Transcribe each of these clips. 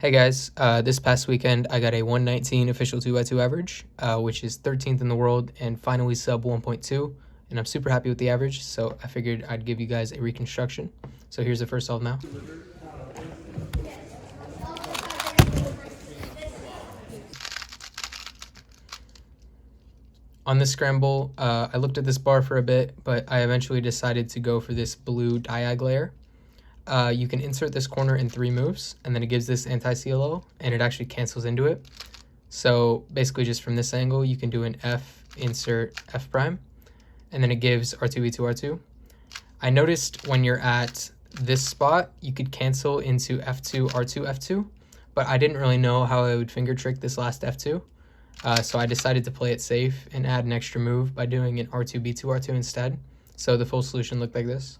Hey guys, this past weekend I got a 119 official 2x2 average, which is 13th in the world and finally sub 1.2, and I'm super happy with the average, so I figured I'd give you guys a reconstruction. So here's the first solve now. On this scramble, I looked at this bar for a bit, but I eventually decided to go for this blue diag layer. You can insert this corner in 3 moves, and then it gives this anti-CLL, and it actually cancels into it. So basically just from this angle, you can do an F, insert F prime, and then it gives R2, E2, R2. I noticed when you're at this spot, you could cancel into F2, R2, F2, but I didn't really know how I would finger trick this last F2. So I decided to play it safe and add an extra move by doing an R2, B2, R2 instead. So the full solution looked like this.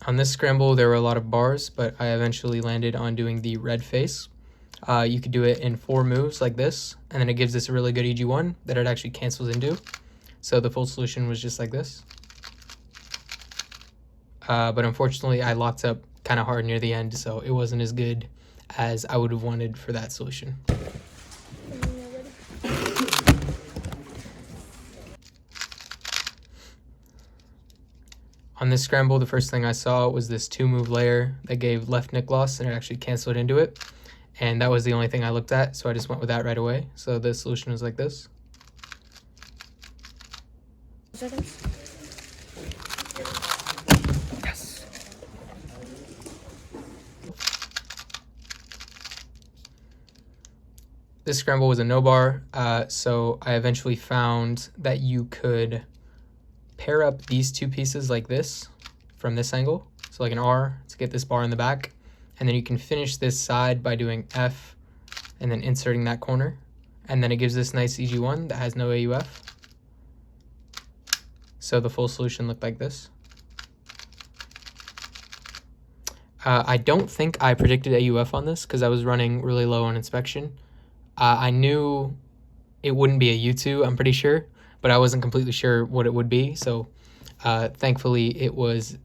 On this scramble, there were a lot of bars, but I eventually landed on doing the red face. You could do it in 4 moves like this, and then it gives this a really good EG1 that it actually cancels into. So the full solution was just like this. But unfortunately, I locked up kind of hard near the end, so it wasn't as good as I would have wanted for that solution. On this scramble, the first thing I saw was this 2-move layer that gave left nick loss, and it actually canceled into it. And that was the only thing I looked at, so I just went with that right away. So the solution was like this. Yes. This scramble was a no bar, so I eventually found that you could pair up these 2 pieces like this from this angle, so like an R to get this bar in the back, and then you can finish this side by doing F and then inserting that corner, and then it gives this nice EG1 that has no AUF. So the full solution looked like this. I don't think I predicted AUF on this because I was running really low on inspection. I knew it wouldn't be a U2, I'm pretty sure, but I wasn't completely sure what it would be. So thankfully it was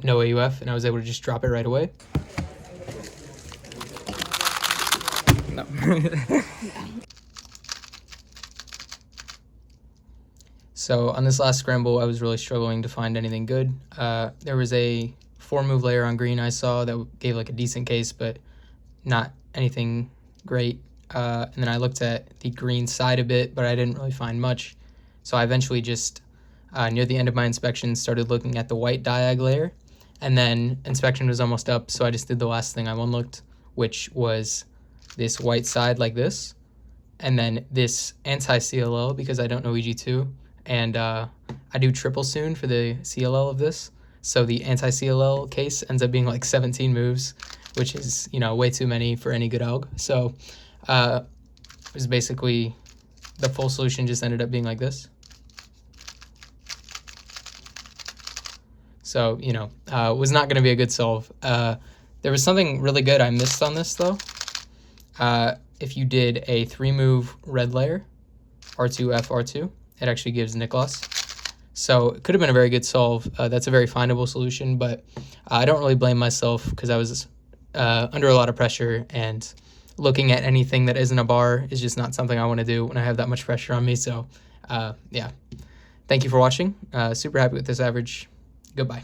no AUF and I was able to just drop it right away. No. So on this last scramble, I was really struggling to find anything good. There was a 4-move layer on green I saw that gave like a decent case, but not anything great. And then I looked at the green side a bit, but I didn't really find much. So I eventually just, near the end of my inspection, started looking at the white diag layer. And then inspection was almost up, so I just did the last thing I one-looked, which was this white side like this. And then this anti-CLL, because I don't know EG2. And I do triple soon for the CLL of this. So the anti-CLL case ends up being like 17 moves, which is, you know, way too many for any good alg. So it was basically the full solution just ended up being like this. So, you know, was not going to be a good solve. There was something really good I missed on this, though. If you did a 3-move red layer, R2, F, R2, it actually gives nick loss. So it could have been a very good solve. That's a very findable solution, but I don't really blame myself because I was under a lot of pressure, and looking at anything that isn't a bar is just not something I want to do when I have that much pressure on me. So yeah, thank you for watching. Super happy with this average. Goodbye.